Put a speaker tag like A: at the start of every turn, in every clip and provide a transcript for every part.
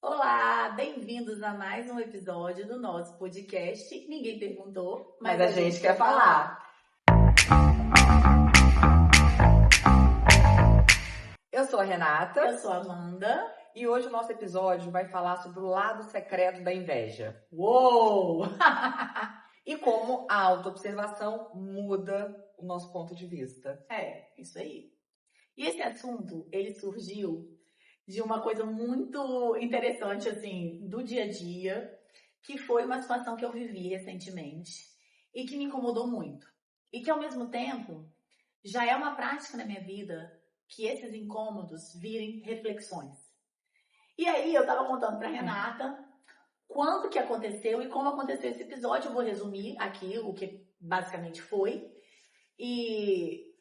A: Olá, bem-vindos a mais um episódio do nosso podcast. Ninguém perguntou,
B: mas a gente quer falar. Eu sou a Renata.
A: Eu sou a Amanda.
B: E hoje o nosso episódio vai falar sobre o lado secreto da inveja.
A: Uou!
B: E como a autoobservação muda o nosso ponto de vista.
A: Isso aí. E esse assunto, ele surgiu de uma coisa muito interessante, assim, do dia a dia, que foi uma situação que eu vivi recentemente e que me incomodou muito. E que, ao mesmo tempo, já é uma prática na minha vida que esses incômodos virem reflexões. E aí, eu tava contando pra Renata quando que aconteceu e como aconteceu esse episódio. Eu vou resumir aqui o que basicamente foi. E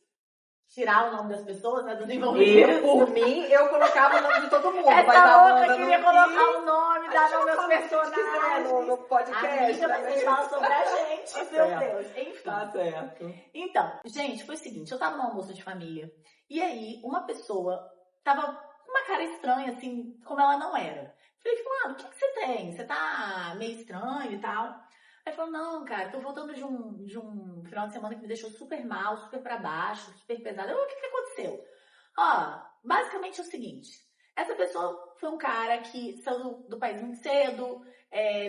A: tirar o nome das pessoas, né, dos envolvidos.
B: Por mim, eu colocava o nome de todo mundo.
A: Essa louca queria colocar o nome, dar nome aos personagens.
B: No podcast.
A: Amiga, mas vocês falam sobre a gente, meu Deus. Enfim.
B: Tá certo.
A: Então, gente, foi o seguinte, eu tava no almoço de família, e aí uma pessoa tava com uma cara estranha, assim, como ela não era. Falei, fulano, o que você tem? Você tá meio estranho e tal. Aí falou, não, cara, tô voltando de um final de semana que me deixou super mal, super pra baixo, super pesado. O que aconteceu? Basicamente é o seguinte, essa pessoa foi um cara que saiu do país muito cedo,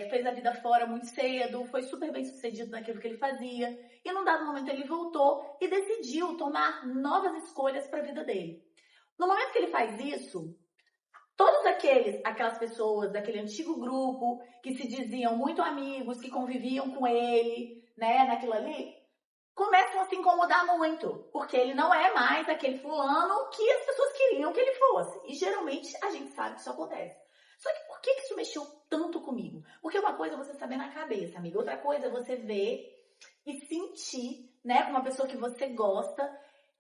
A: fez a vida fora muito cedo, foi super bem sucedido naquilo que ele fazia, e num dado momento ele voltou e decidiu tomar novas escolhas pra vida dele. No momento que ele faz isso, todas aquelas pessoas daquele antigo grupo que se diziam muito amigos, que conviviam com ele, né, naquilo ali, começam a se incomodar muito, porque ele não é mais aquele fulano que as pessoas queriam que ele fosse. E geralmente a gente sabe que isso acontece. Só que por que isso mexeu tanto comigo? Porque uma coisa é você saber na cabeça, amiga. Outra coisa é você ver e sentir, né, com uma pessoa que você gosta,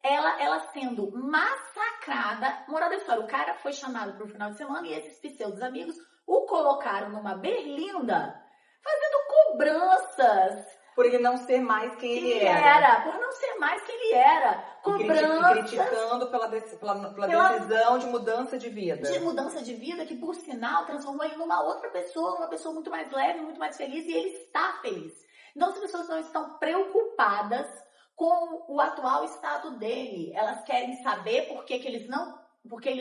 A: ela sendo massacrada. Moral da história, o cara foi chamado para o final de semana e esses pseudos amigos o colocaram numa berlinda, fazendo cobranças.
B: Por ele não ser mais quem ele era.
A: Por não ser mais quem ele era. Cobranças.
B: E criticando pela decisão de mudança de vida.
A: De mudança de vida que, por sinal, transformou ele numa outra pessoa, uma pessoa muito mais leve, muito mais feliz, e ele está feliz. Então, as pessoas não estão preocupadas com o atual estado dele. Elas querem saber porque ele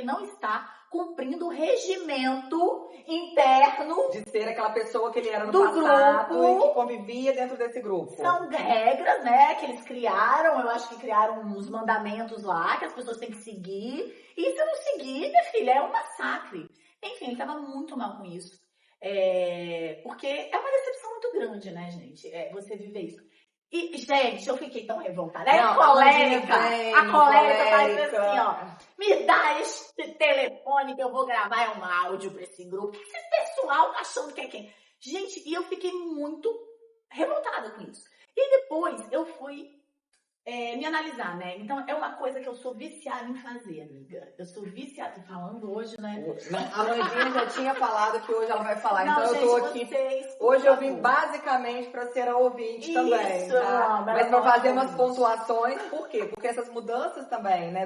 A: não está cumprindo o regimento interno
B: de ser aquela pessoa que ele era no
A: do
B: passado
A: grupo,
B: e que convivia dentro desse grupo.
A: São regras, né, que eles criaram. Eu acho que criaram uns mandamentos lá que as pessoas têm que seguir. E se não seguir, minha filha, é um massacre. Enfim, ele estava muito mal com isso. Porque é uma decepção muito grande, né, gente? Você viver isso. E, gente, eu fiquei tão revoltada. A colérica faz assim, ó. Me dá este telefone que eu vou gravar um áudio pra esse grupo. O que esse pessoal tá achando que é quem? Gente, e eu fiquei muito revoltada com isso. E depois eu fui me analisar, né? Então é uma coisa que eu sou viciada em fazer, amiga. Eu sou viciada, tô falando hoje, né?
B: A Mandinha já tinha falado que hoje ela vai falar,
A: não,
B: então
A: gente,
B: eu tô aqui. Hoje eu vim basicamente para ser a ouvinte também, tá? Mas para fazer umas pontuações, por quê? Porque essas mudanças também, né,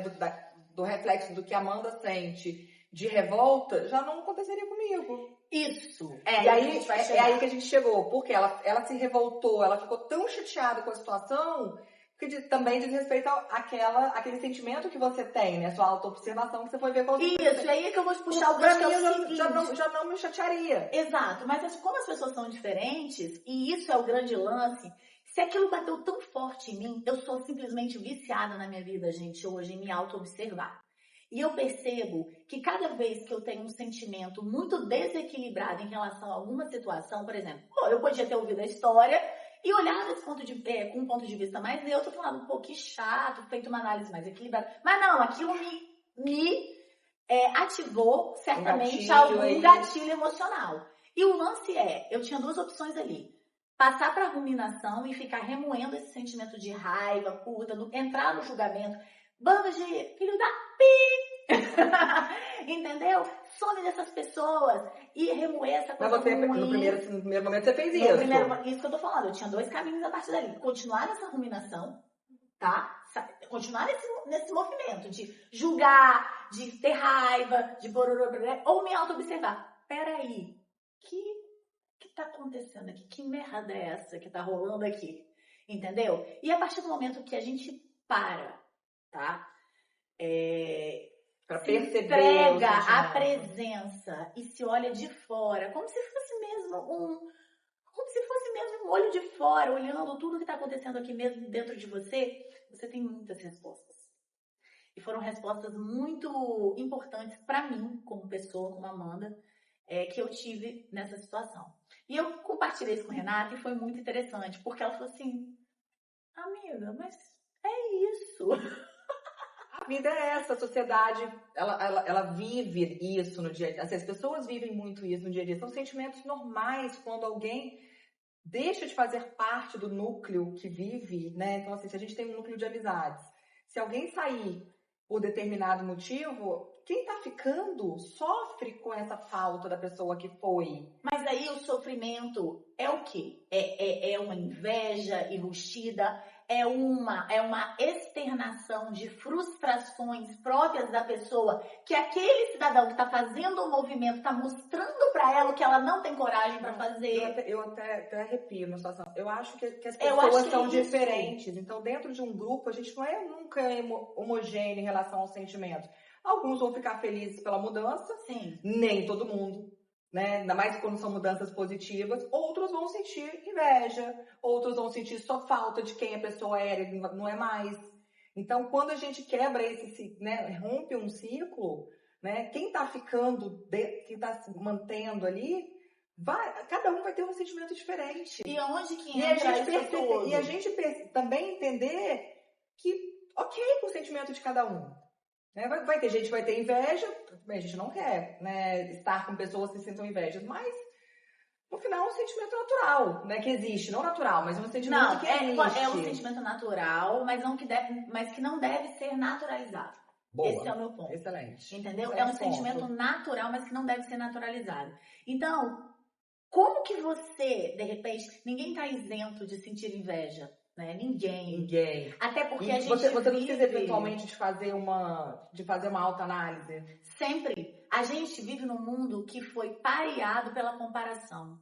B: do reflexo do que a Amanda sente de revolta, já não aconteceria comigo.
A: Isso.
B: E aí, é aí que a gente chegou, porque ela se revoltou, ela ficou tão chateada com a situação que também diz respeito àquele sentimento que você tem, né? Sua autoobservação que você foi ver com
A: Isso, e aí é que eu vou puxar o
B: gancho. Pra mim, já não me chatearia.
A: Exato, mas como as pessoas são diferentes, e isso é o grande lance, se aquilo bateu tão forte em mim, eu sou simplesmente viciada na minha vida, gente, hoje, em me auto-observar. E eu percebo que cada vez que eu tenho um sentimento muito desequilibrado em relação a alguma situação, por exemplo, eu podia ter ouvido a história e olhar desse ponto com um ponto de vista mais neutro, falando, pô, que chato, feito uma análise mais equilibrada. Mas não, aquilo me ativou certamente algum gatilho emocional. E o lance eu tinha duas opções ali. Passar para ruminação e ficar remoendo esse sentimento de raiva, puta, entrar no julgamento. Bando de filho da pi! Entendeu? Some dessas pessoas e remoer essa coisa ruim.
B: No primeiro momento você fez isso.
A: Isso que eu tô falando. Eu tinha dois caminhos a partir dali. Continuar nessa ruminação, tá? Continuar nesse movimento de julgar, de ter raiva, de bororô, ou me auto-observar. peraí, que tá acontecendo aqui? Que merda é essa que tá rolando aqui? Entendeu? E a partir do momento que a gente para, tá?
B: Pra
A: se
B: perceber
A: entrega a presença e se olha de fora, como se fosse mesmo um olho de fora, olhando tudo que está acontecendo aqui mesmo dentro de você, você tem muitas respostas. E foram respostas muito importantes para mim, como pessoa, como Amanda, que eu tive nessa situação. E eu compartilhei isso com a Renata e foi muito interessante, porque ela falou assim, amiga, mas é isso.
B: A vida é essa, a sociedade, ela vive isso no dia a dia. Assim, as pessoas vivem muito isso no dia a dia. São sentimentos normais quando alguém deixa de fazer parte do núcleo que vive, né? Então, assim, se a gente tem um núcleo de amizades, se alguém sair por determinado motivo, quem tá ficando sofre com essa falta da pessoa que foi.
A: Mas aí o sofrimento é o quê? É uma inveja enrustida? É uma externação de frustrações próprias da pessoa que aquele cidadão que está fazendo o movimento está mostrando para ela que ela não tem coragem para fazer.
B: Eu até arrepio na situação. Eu acho que as pessoas são diferentes. Então, dentro de um grupo, a gente não é nunca homogêneo em relação aos sentimentos. Alguns vão ficar felizes pela mudança,
A: sim,
B: nem todo mundo. Né? Ainda mais quando são mudanças positivas, outros vão sentir inveja, outros vão sentir só falta de quem a pessoa era e não é mais. Então, quando a gente quebra né, rompe um ciclo, né, quem está ficando, quem está se mantendo ali, cada um vai ter um sentimento diferente.
A: E onde que entra
B: e a gente também entender que, ok, com o sentimento de cada um. Vai ter gente que vai ter inveja, a gente não quer, né, estar com pessoas que sentam inveja, mas no final é um sentimento natural, né, que existe, não natural, mas um sentimento que existe.
A: É um sentimento natural, mas que não deve ser naturalizado.
B: Boa.
A: Esse é o meu ponto.
B: Excelente.
A: Entendeu? É um sentimento natural, mas que não deve ser naturalizado. Então, como que você, de repente, ninguém está isento de sentir inveja? Né? Ninguém. Até porque a gente
B: você não precisa eventualmente de fazer uma autoanálise.
A: Sempre. A gente vive num mundo que foi pareado pela comparação.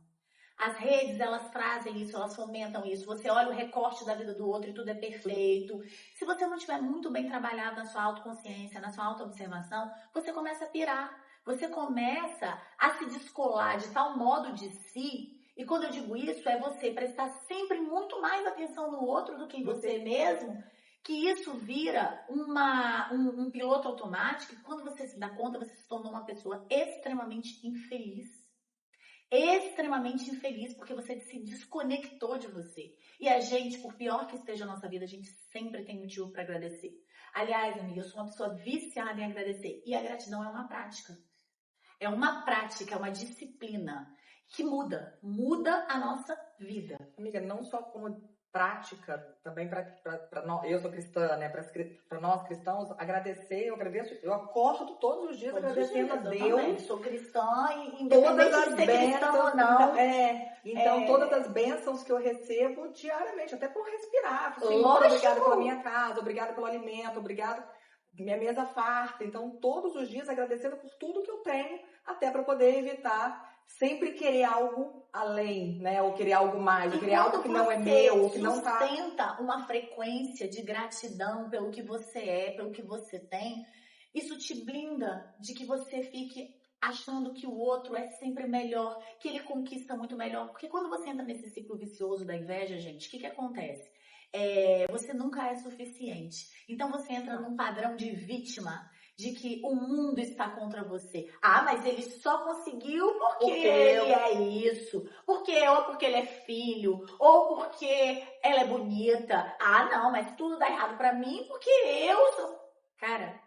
A: As redes, elas trazem isso, elas fomentam isso. Você olha o recorte da vida do outro e tudo é perfeito. Se você não tiver muito bem trabalhado na sua autoconsciência, na sua autoobservação, você começa a pirar. Você começa a se descolar de tal modo de si. E quando eu digo isso, é você prestar sempre muito mais atenção no outro do que em você mesmo, que isso vira um piloto automático, e quando você se dá conta, você se torna uma pessoa extremamente infeliz. Extremamente infeliz, porque você se desconectou de você. E a gente, por pior que esteja a nossa vida, a gente sempre tem motivo para agradecer. Aliás, amiga, eu sou uma pessoa viciada em agradecer. E a gratidão é uma prática. É uma prática, é uma disciplina que muda a nossa vida.
B: Amiga, não só como prática, também para nós, eu sou cristã, né? Para nós cristãos, agradecer, eu acordo todos os dias agradecendo a Deus.
A: Também sou cristã e independente de ser cristã ou não.
B: Então todas as bênçãos que eu recebo diariamente, até por respirar. Senhor, obrigada pela minha casa, obrigada pelo alimento, obrigada minha mesa farta. Então todos os dias agradecendo por tudo que eu tenho, até para poder evitar sempre querer algo além, né? Ou querer algo mais, ou querer algo que não é meu, ou que não tá...
A: sustenta uma frequência de gratidão pelo que você é, pelo que você tem, isso te blinda de que você fique achando que o outro é sempre melhor, que ele conquista muito melhor. Porque quando você entra nesse ciclo vicioso da inveja, gente, o que acontece? Você nunca é suficiente. Então você entra num padrão de vítima, de que o mundo está contra você. Ah, mas ele só conseguiu porque ele é isso. Ou porque ele é filho. Ou porque ela é bonita. Ah, não, mas tudo dá errado pra mim porque eu sou... Cara,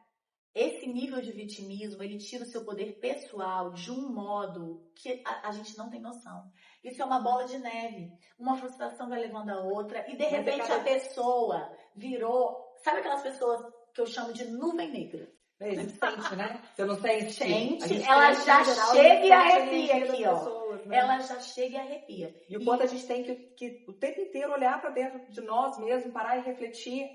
A: esse nível de vitimismo, ele tira o seu poder pessoal de um modo que a gente não tem noção. Isso é uma bola de neve. Uma frustração vai levando a outra. E de repente a pessoa virou... Sabe aquelas pessoas que eu chamo de nuvem negra?
B: A gente sente, né? Você não sente?
A: Gente, ela já chega e arrepia aqui, ó. Pessoas, né? Ela já chega e arrepia.
B: E o quanto a gente tem que o tempo inteiro olhar para dentro de nós mesmos, parar e refletir.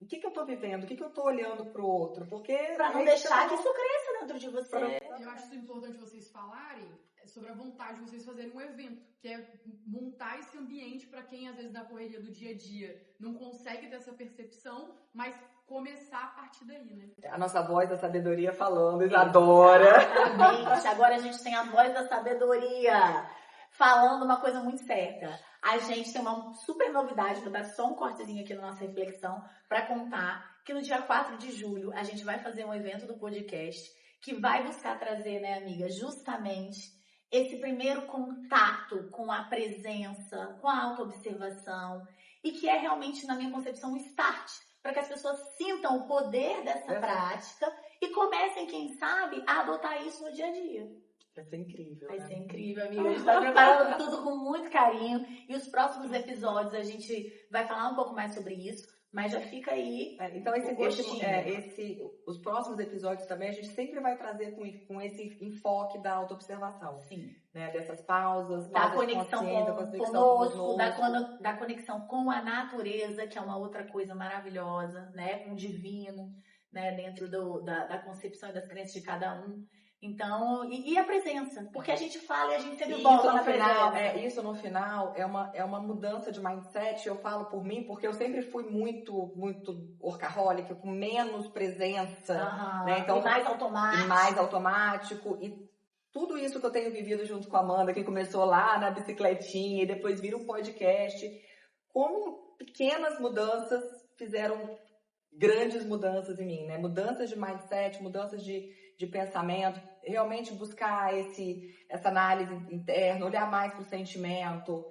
B: O que eu tô vivendo? O que eu tô olhando pro outro? Porque...
A: Pra não deixar que isso cresça dentro de você.
C: Eu acho isso importante vocês falarem, sobre a vontade de vocês fazerem um evento, que é montar esse ambiente para quem, às vezes, da correria do dia a dia não consegue ter essa percepção, mas começar a partir daí, né?
B: A nossa voz da sabedoria falando, Isadora.
A: Exatamente. Agora a gente tem a voz da sabedoria falando uma coisa muito certa. A gente tem uma super novidade, vou dar só um cortezinho aqui na nossa reflexão para contar que no dia 4 de julho a gente vai fazer um evento do podcast que vai buscar trazer, né, amiga, justamente esse primeiro contato com a presença, com a autoobservação e que é realmente, na minha concepção, um start para que as pessoas sintam o poder dessa prática e comecem, quem sabe, a adotar isso no dia a dia.
B: Vai ser incrível.
A: Vai ser incrível, amiga. A gente tá preparando tudo com muito carinho. E os próximos episódios a gente vai falar um pouco mais sobre isso. Mas já fica aí.
B: Então, os próximos episódios também a gente sempre vai trazer com esse enfoque da autoobservação.
A: Sim.
B: Né? Dessas pausas,
A: da conexão conosco, da conexão com a natureza, que é uma outra coisa maravilhosa, né? Com o divino, né? Dentro da concepção e das crenças de cada um. Então, e a presença, porque a gente fala e a gente sempre volta na presença.
B: Isso no final é uma mudança de mindset, eu falo por mim, porque eu sempre fui muito workaholic, com menos presença, né? Então,
A: e mais automático.
B: E tudo isso que eu tenho vivido junto com a Amanda, que começou lá na bicicletinha e depois vira um podcast, como pequenas mudanças fizeram grandes mudanças em mim, né? Mudanças de mindset, mudanças de pensamento, realmente buscar essa análise interna, olhar mais para o sentimento,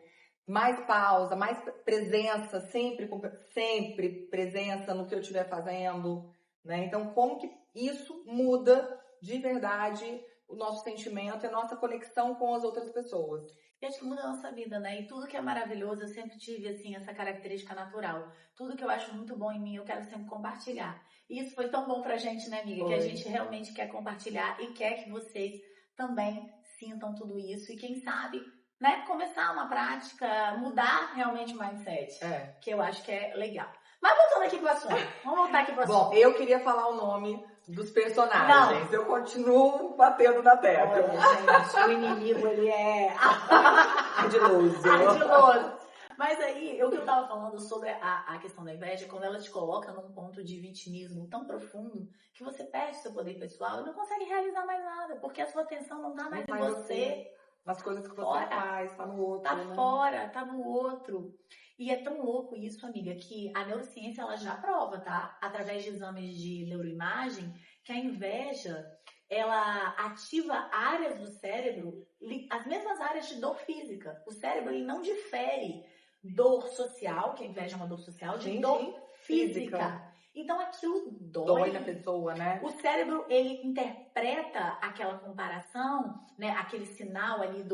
B: mais pausa, mais presença, sempre presença no que eu estiver fazendo, né? Então, como que isso muda de verdade o nosso sentimento e a nossa conexão com as outras pessoas?
A: E acho que muda a nossa vida, né? E tudo que é maravilhoso, eu sempre tive, assim, essa característica natural. Tudo que eu acho muito bom em mim, eu quero sempre compartilhar. E isso foi tão bom pra gente, né, amiga? Que a gente realmente quer compartilhar e quer que vocês também sintam tudo isso. E quem sabe, né, começar uma prática, mudar realmente o mindset. Que eu acho que é legal. Mas voltando aqui pro assunto. Vamos voltar aqui pro assunto.
B: Bom, eu queria falar o nome dos personagens. Não. Eu continuo batendo na tecla.
A: Olha, gente, o inimigo, ele é
B: ardiloso.
A: Mas aí, o que eu tava falando sobre a questão da inveja, quando ela te coloca num ponto de vitimismo tão profundo que você perde seu poder pessoal e não consegue realizar mais nada, porque a sua atenção não tá mais em você.
B: Nas coisas que você faz, tá no outro.
A: Tá fora, tá no outro. E é tão louco isso, amiga, que a neurociência ela já prova, tá? Através de exames de neuroimagem, que a inveja, ela ativa áreas do cérebro, as mesmas áreas de dor física. O cérebro, ele não difere dor social, que a inveja é uma dor social, de dor física. Então, aquilo dói
B: na pessoa, né?
A: O cérebro, ele interpreta aquela comparação, né, aquele sinal ali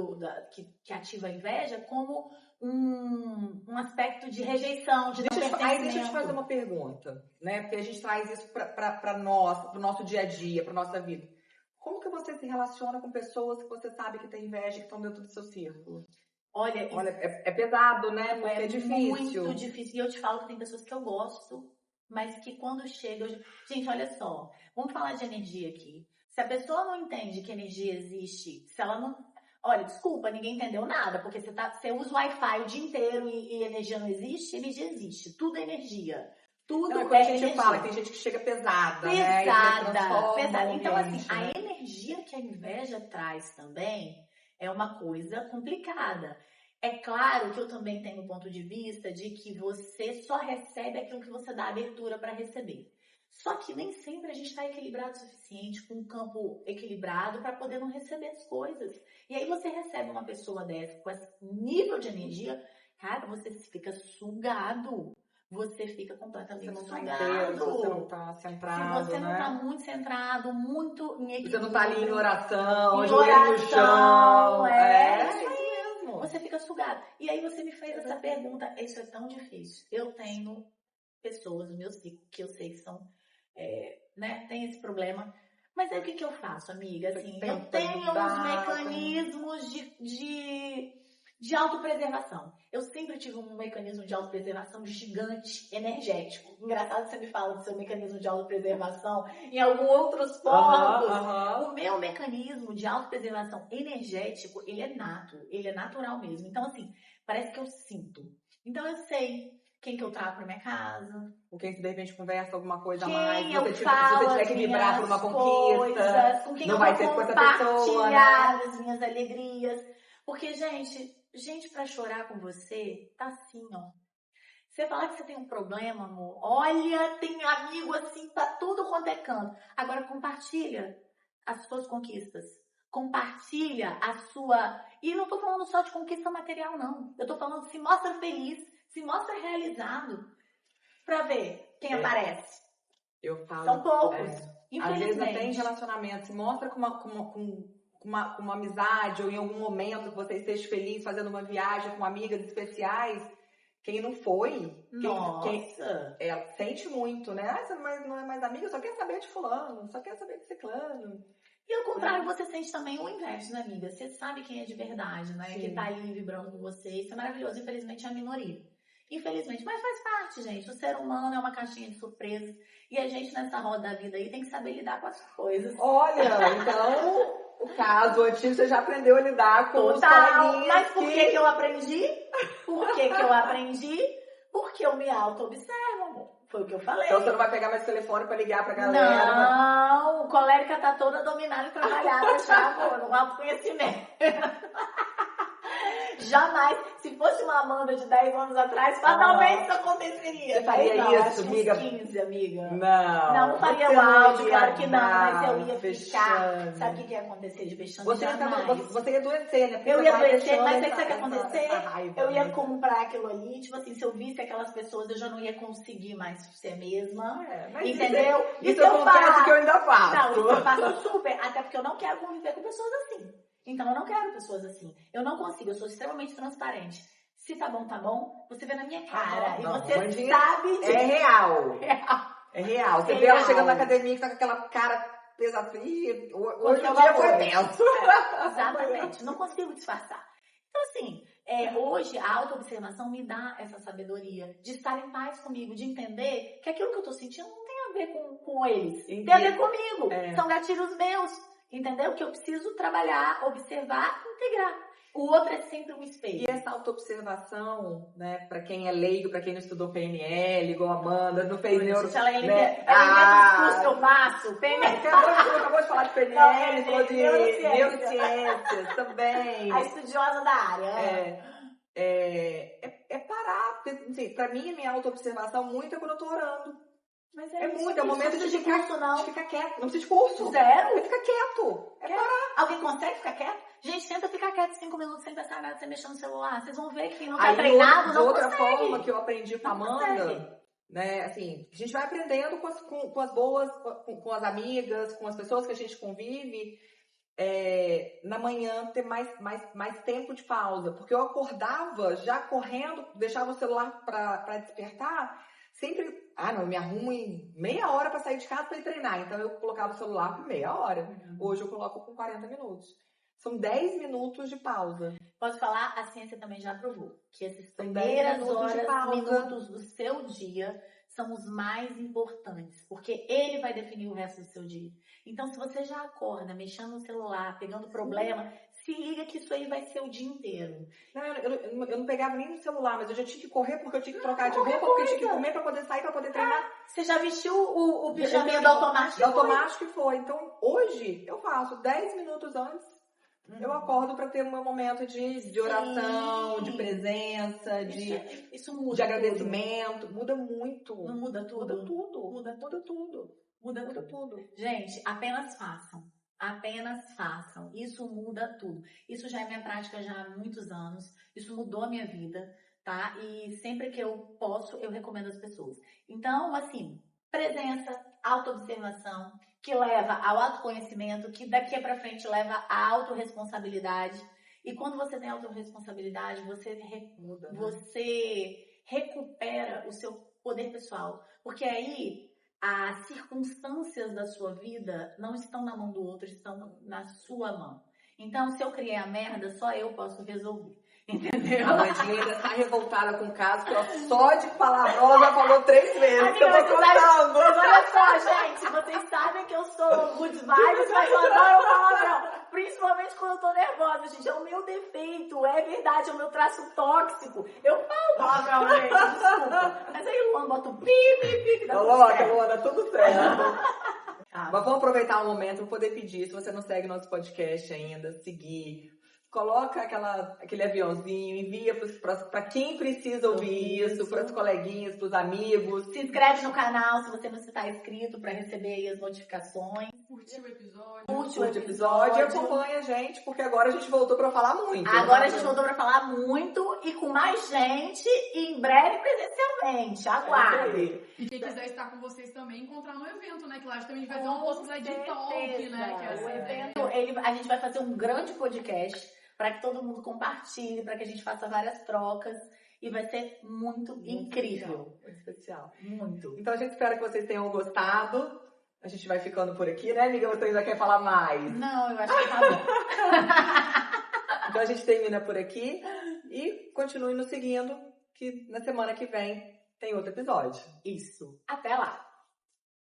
A: que ativa a inveja como um aspecto de rejeição, de não pertencimento.
B: Aí deixa eu te fazer uma pergunta, né? Porque a gente traz isso para nós, pro nosso dia a dia, pra nossa vida. Como que você se relaciona com pessoas que você sabe que tem inveja, que estão dentro do seu círculo?
A: Olha,
B: é pesado, né? Porque é difícil.
A: Muito difícil. E eu te falo que tem pessoas que eu gosto, mas que quando chega... Gente, olha só. Vamos falar de energia aqui. Se a pessoa não entende que energia existe, se ela não... Olha, desculpa, ninguém entendeu nada, porque você usa o Wi-Fi o dia inteiro e energia não existe, energia existe. Tudo é energia. Tudo
B: não,
A: é
B: a gente
A: energia.
B: fala, tem gente que chega pesada, né?
A: Pesada. Então, assim, a energia que a inveja traz também é uma coisa complicada. É claro que eu também tenho um ponto de vista de que você só recebe aquilo que você dá abertura para receber. Só que nem sempre a gente está equilibrado o suficiente, com um campo equilibrado para poder não receber as coisas. E aí você recebe uma pessoa dessa com esse nível de energia, cara, você fica sugado. Você fica completamente sugado.
B: Você não tá centrado,
A: se você não tá muito centrado, muito em equilíbrio.
B: Você não tá ali em oração, joelho no chão.
A: É isso mesmo. Você fica sugado. E aí você me fez essa pergunta. Isso é tão difícil. Eu tenho pessoas no meu ciclo que eu sei que são, né, tem esse problema. Mas aí o que eu faço, amiga? Assim, eu tenho uns mecanismos de De autopreservação. Eu sempre tive um mecanismo de autopreservação gigante, energético. Engraçado que você me fala do seu mecanismo de autopreservação em alguns outros pontos. O meu mecanismo de autopreservação energético, ele é nato, ele é natural mesmo. Então, assim, parece que eu sinto. Então, eu sei quem que eu trago pra minha casa.
B: Com quem, de repente, conversa alguma coisa a
A: Quem
B: mais.
A: eu
B: Se
A: falo
B: você tiver que vibrar por uma conquista.
A: Coisas, com quem
B: não
A: eu
B: vai
A: vou
B: ser com essa pessoa, né?
A: compartilhar as minhas alegrias. Porque, gente pra chorar com você, tá assim, ó. Você falar que você tem um problema, amor, olha, tem amigo assim pra tudo quanto é canto. Agora compartilha as suas conquistas. Compartilha a sua... E não tô falando só de conquista material, não. Eu tô falando se mostra feliz, se mostra realizado. Pra ver quem aparece.
B: Eu falo...
A: São poucos, infelizmente.
B: Às vezes até em relacionamento, se mostra com uma amizade ou em algum momento que você esteja feliz fazendo uma viagem com amigas especiais, quem não foi, quem sente muito, né? Ah, você não é mais amiga, só quer saber de fulano, só quer saber de ciclano.
A: E ao contrário, você sente também o inverso, né, amiga? Você sabe quem é de verdade, né?
B: Sim.
A: Que tá ali vibrando com você. Isso é maravilhoso. Infelizmente é a minoria. Infelizmente, mas faz parte, gente. O ser humano é uma caixinha de surpresas. E a gente nessa roda da vida aí tem que saber lidar com as coisas.
B: Olha, então... O caso antigo, você já aprendeu a lidar com os
A: coleguinhas. Mas por que eu aprendi? Por que eu aprendi? Porque eu me auto-observo, amor. Foi o que eu falei.
B: Então você não vai pegar mais telefone pra ligar pra galera?
A: Não, a colérica tá toda dominada e trabalhada já, amor, no autoconhecimento. Jamais. Se fosse uma Amanda de 10 anos atrás, fatalmente isso aconteceria.
B: Você faria isso, amiga?
A: 15, amiga.
B: Não
A: faria o áudio, claro que não, mas eu ia ficar. Sabe o que ia acontecer de vexame?
B: Você ia adoecer, né?
A: Eu ia adoecer, mas sabe o que ia acontecer? Eu ia comprar aquilo ali, tipo assim, se eu visse aquelas pessoas, eu já não ia conseguir mais ser mesma. Entendeu?
B: Isso eu confesso que eu ainda faço.
A: Não, isso eu faço super, até porque eu não quero conviver com pessoas assim. Então, eu não quero pessoas assim. Eu não consigo, eu sou extremamente transparente. Se tá bom, tá bom. Você vê na minha cara. E você sabe disso.
B: É real. É real. Você vê ela chegando na academia que tá com aquela cara pesadinha. Hoje o dia foi tenso.
A: Exatamente. Não consigo disfarçar. Então, assim, hoje a autoobservação me dá essa sabedoria de estar em paz comigo, de entender que aquilo que eu tô sentindo não tem a ver com eles. Tem a ver comigo. São gatilhos meus. Entendeu? Que eu preciso trabalhar, observar e integrar. O outro é sempre um espelho.
B: E essa autoobservação, né, pra quem é leigo, pra quem não estudou PNL, igual a Amanda, não fez neuro...
A: Ela inventa os cursos que eu faço. PNL.
B: Você acabou de falar de PNL, falou de neurociências também.
A: A estudiosa da área.
B: É parar. Porque, assim, pra mim, a minha autoobservação muito é quando eu tô orando.
A: Mas
B: é muito, é o momento de ficar quieto. Não precisa de curso.
A: Zero.
B: É ficar quieto. É parar.
A: Alguém consegue ficar quieto? Gente, tenta ficar quieto 5 minutos sem pensar nada, sem mexer no celular. Vocês vão ver que não tá treinado, não consegue.
B: Outra forma que eu aprendi com a Amanda, né, assim, a gente vai aprendendo com as boas, com as amigas, com as pessoas que a gente convive, na manhã ter mais tempo de pausa. Porque eu acordava já correndo, deixava o celular pra despertar, sempre... eu me arrumo em meia hora pra sair de casa pra ir treinar. Então eu colocava o celular por meia hora. Hoje eu coloco com 40 minutos. São 10 minutos de pausa.
A: Posso falar? A ciência também já provou que esses primeiras minutos do seu dia são os mais importantes. Porque ele vai definir o resto do seu dia. Então, se você já acorda mexendo no celular, pegando problema... Se liga que isso aí vai ser o dia inteiro.
B: Não, eu não pegava nem no celular, mas eu já tinha que correr porque eu tinha que trocar de roupa, porque eu tinha que comer pra poder sair, pra poder treinar.
A: Você já vestiu o pijaminha do automático?
B: Do automático que foi. Então, hoje, eu faço 10 minutos antes. Eu acordo pra ter um meu momento de oração, de presença,
A: isso muda
B: de agradecimento. Tudo. Muda muito.
A: Não muda tudo?
B: Muda tudo. Muda tudo.
A: Gente, apenas façam. Apenas façam. Isso muda tudo. Isso já é minha prática já há muitos anos. Isso mudou a minha vida, tá? E sempre que eu posso, eu recomendo às pessoas. Então, assim, presença, autoobservação, que leva ao autoconhecimento, que daqui pra frente leva à autorresponsabilidade. E quando você tem autorresponsabilidade, você recupera o seu poder pessoal. Porque aí... as circunstâncias da sua vida não estão na mão do outro, estão na sua mão. Então, se eu criei a merda, só eu posso resolver. Entendeu?
B: A Amandinha ainda tá revoltada com o caso, porque ela só de palavrão ela já falou 3 vezes.
A: Amiga,
B: Eu tô contando.
A: mas olha só, gente, vocês sabem que eu sou good vibes, mas eu adoro palavrão. Principalmente quando eu tô nervosa, gente. É o meu defeito, é verdade, é o meu traço tóxico. Eu falo palavrão, gente, desculpa. Mas aí o Luan bota o pi, que dá
B: Coloca, Luana, tudo certo.
A: Tá.
B: Mas vamos aproveitar o momento para poder pedir, se você não segue nosso podcast ainda, seguir. Coloca aquele aviãozinho, envia para quem precisa ouvir isso, para os coleguinhas, para os amigos.
A: Se inscreve no canal se você não está inscrito para receber aí as notificações.
C: Curte o episódio.
B: Curte o episódio e acompanha a gente, porque agora a gente voltou para falar muito.
A: Agora a gente voltou para falar muito e com mais gente e em breve presencialmente. Aguarde.
C: E quem quiser estar com vocês também, encontrar no evento, né? Que lá também vai ter uma possibilidade de talk, né? Que é
A: O
C: essa
A: evento, a gente vai fazer um grande podcast para que todo mundo compartilhe, para que a gente faça várias trocas e vai ser muito incrível.
B: Muito especial.
A: Muito.
B: Então a gente espera que vocês tenham gostado. A gente vai ficando por aqui, né, amiga? Você ainda quer falar mais?
A: Não, eu acho que tá bom.
B: Então a gente termina por aqui e continue nos seguindo, que na semana que vem tem outro episódio.
A: Isso. Até lá.